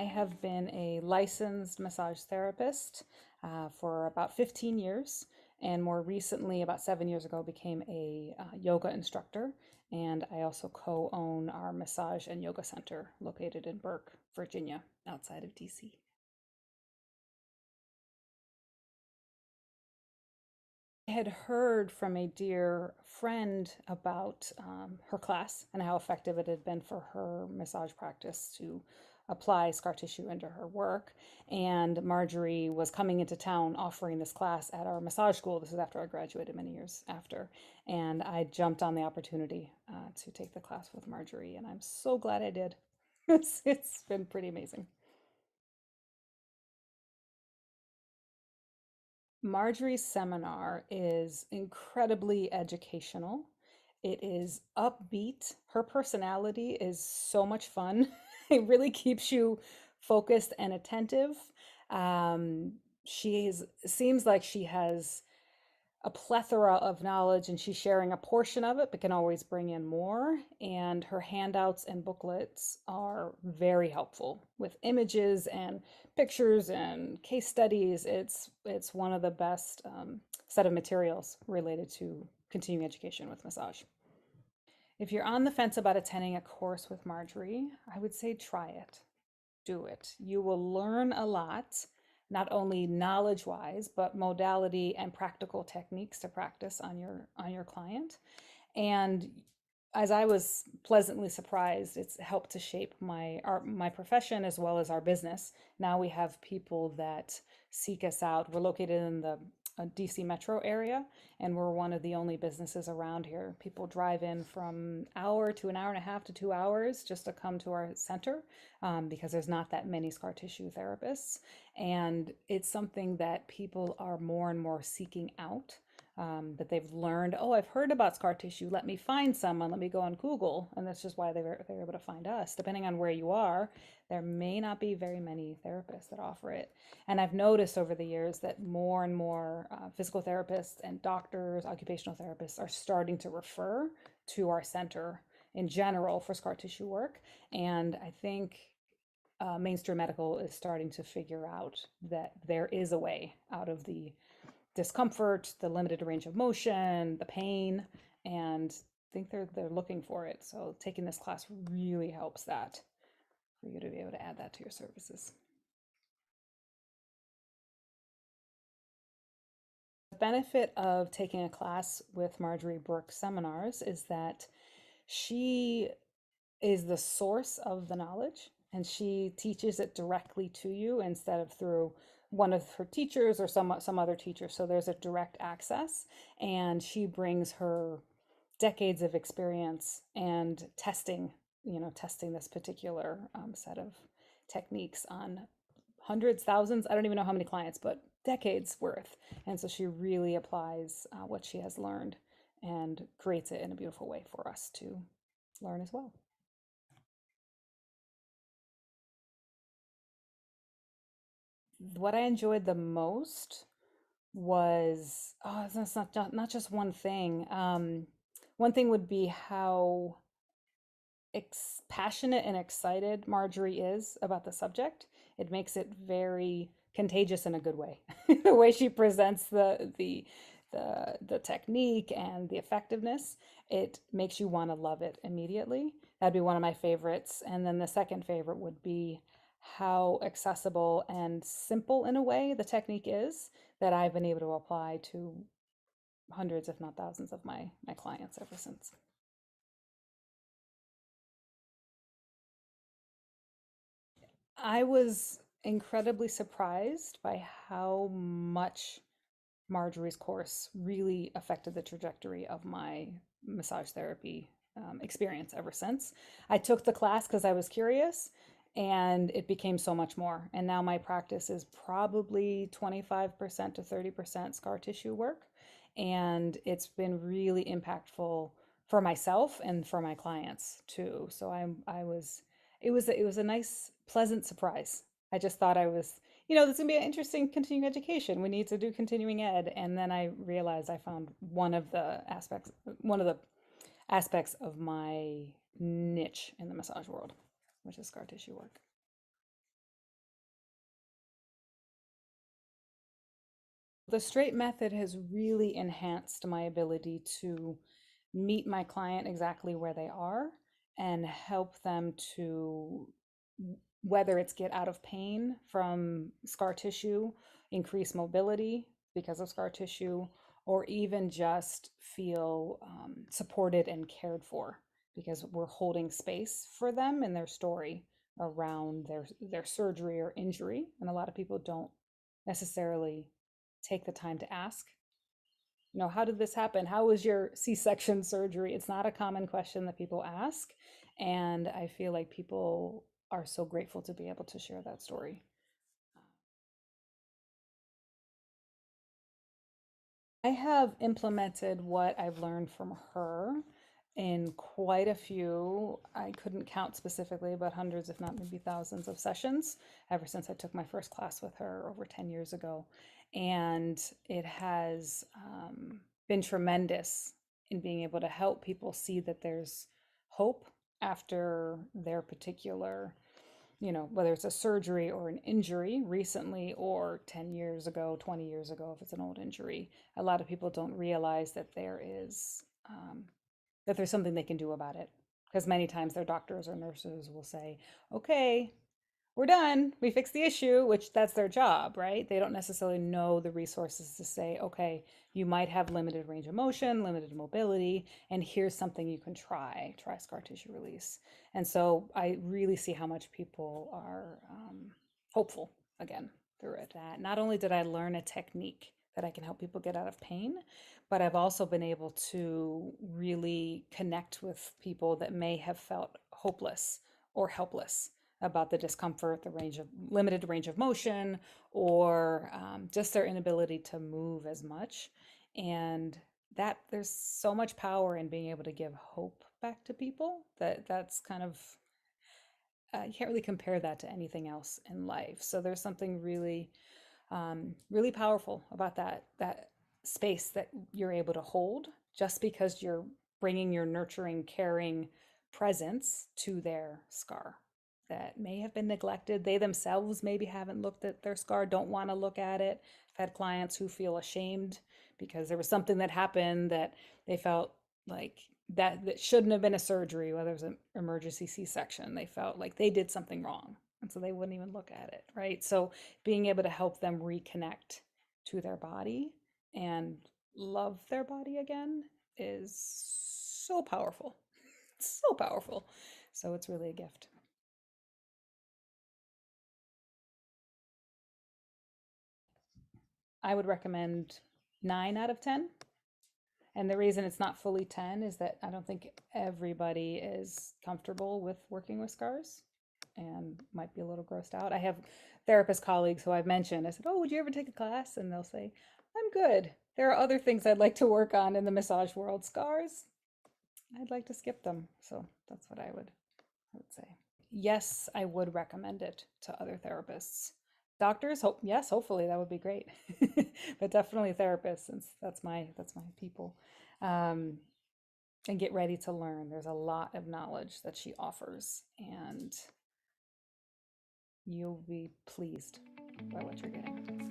have been a licensed massage therapist for about 15 years, and more recently, about 7 years ago, became a yoga instructor. And I also co-own our massage and yoga center located in Burke, Virginia, outside of DC. I had heard from a dear friend about her class and how effective it had been for her massage practice to apply scar tissue into her work. And Marjorie was coming into town offering this class at our massage school. This is after I graduated, many years after. And I jumped on the opportunity to take the class with Marjorie, and I'm so glad I did. It's been pretty amazing. Marjorie's seminar is incredibly educational. It is upbeat. Her personality is so much fun. It really keeps you focused and attentive. Um, seems like she has a plethora of knowledge and she's sharing a portion of it, but can always bring in more. And her handouts and booklets are very helpful with images and pictures and case studies. It's one of the best set of materials related to continuing education with massage. If you're on the fence about attending a course with Marjorie, I would say try it. Do it. You will learn a lot, not only knowledge-wise, but modality and practical techniques to practice on your client. And as I was pleasantly surprised, it's helped to shape my profession as well as our business. Now we have people that seek us out. We're located in the DC metro area, and we're one of the only businesses around here. People drive in from hour to an hour and a half to 2 hours just to come to our center because there's not that many scar tissue therapists. And it's something that people are more and more seeking out. That they've learned, oh, I've heard about scar tissue. Let me find someone. Let me go on Google. And that's just why they're able to find us. Depending on where you are, there may not be very many therapists that offer it. And I've noticed over the years that more and more physical therapists and doctors, occupational therapists are starting to refer to our center in general for scar tissue work. And I think mainstream medical is starting to figure out that there is a way out of the discomfort, the limited range of motion, the pain, and I think they're looking for it. So taking this class really helps that for you to be able to add that to your services. The benefit of taking a class with Marjorie Brook Seminars is that she is the source of the knowledge and she teaches it directly to you instead of through one of her teachers or some other teacher. So there's a direct access, and she brings her decades of experience and testing, testing this particular set of techniques on hundreds, thousands, I don't even know how many clients, but decades worth. And so she really applies what she has learned and creates it in a beautiful way for us to learn as well. What I enjoyed the most was, oh, it's not just one thing. One thing would be how passionate and excited Marjorie is about the subject. It makes it very contagious in a good way. The way she presents the technique and the effectiveness, it makes you want to love it immediately. That'd be one of my favorites. And then the second favorite would be how accessible and simple in a way the technique is that I've been able to apply to hundreds, if not thousands, of my clients ever since. I was incredibly surprised by how much Marjorie's course really affected the trajectory of my massage therapy experience ever since. I took the class because I was curious, and it became so much more. And now my practice is probably 25% to 30% scar tissue work. And it's been really impactful for myself and for my clients too. So it was a nice, pleasant surprise. I just thought this is gonna be an interesting continuing education. We need to do continuing ed. And then I realized I found one of the aspects of my niche in the massage world, which is scar tissue work. The straight method has really enhanced my ability to meet my client exactly where they are and help them to, whether it's get out of pain from scar tissue, increase mobility because of scar tissue, or even just feel supported and cared for because we're holding space for them and their story around their surgery or injury. And a lot of people don't necessarily take the time to ask, how did this happen? How was your C-section surgery? It's not a common question that people ask. And I feel like people are so grateful to be able to share that story. I have implemented what I've learned from her in quite a few, I couldn't count specifically, but hundreds, if not maybe thousands of sessions ever since I took my first class with her over 10 years ago. And it has been tremendous in being able to help people see that there's hope after their particular, whether it's a surgery or an injury recently or 10 years ago, 20 years ago, if it's an old injury. A lot of people don't realize that there's something they can do about it. Because many times their doctors or nurses will say, okay, we're done. We fixed the issue, which that's their job, right? They don't necessarily know the resources to say, okay, you might have limited range of motion, limited mobility, and here's something you can try. Try scar tissue release. And so I really see how much people are hopeful again through it. Not only did I learn a technique that I can help people get out of pain, but I've also been able to really connect with people that may have felt hopeless or helpless about the discomfort, the limited range of motion, or just their inability to move as much. And that there's so much power in being able to give hope back to people that's kind of you can't really compare that to anything else in life. So there's something really, really powerful about that space that you're able to hold just because you're bringing your nurturing, caring presence to their scar that may have been neglected. They themselves maybe haven't looked at their scar, don't want to look at it. I've had clients who feel ashamed because there was something that happened that they felt like that shouldn't have been a surgery, whether it was an emergency C-section. They felt like they did something wrong. And so they wouldn't even look at it, right? So being able to help them reconnect to their body and love their body again is so powerful. It's so powerful. So it's really a gift. I would recommend 9 out of 10. And the reason it's not fully 10 is that I don't think everybody is comfortable with working with scars and might be a little grossed out. I have therapist colleagues who I've mentioned. I said, "Oh, would you ever take a class?" And they'll say, "I'm good. There are other things I'd like to work on in the massage world. Scars, I'd like to skip them." So that's what I would say. Yes, I would recommend it to other therapists. Doctors, yes, hopefully that would be great. But definitely therapists, since that's my people. Um, and get ready to learn. There's a lot of knowledge that she offers, and you'll be pleased by what you're getting.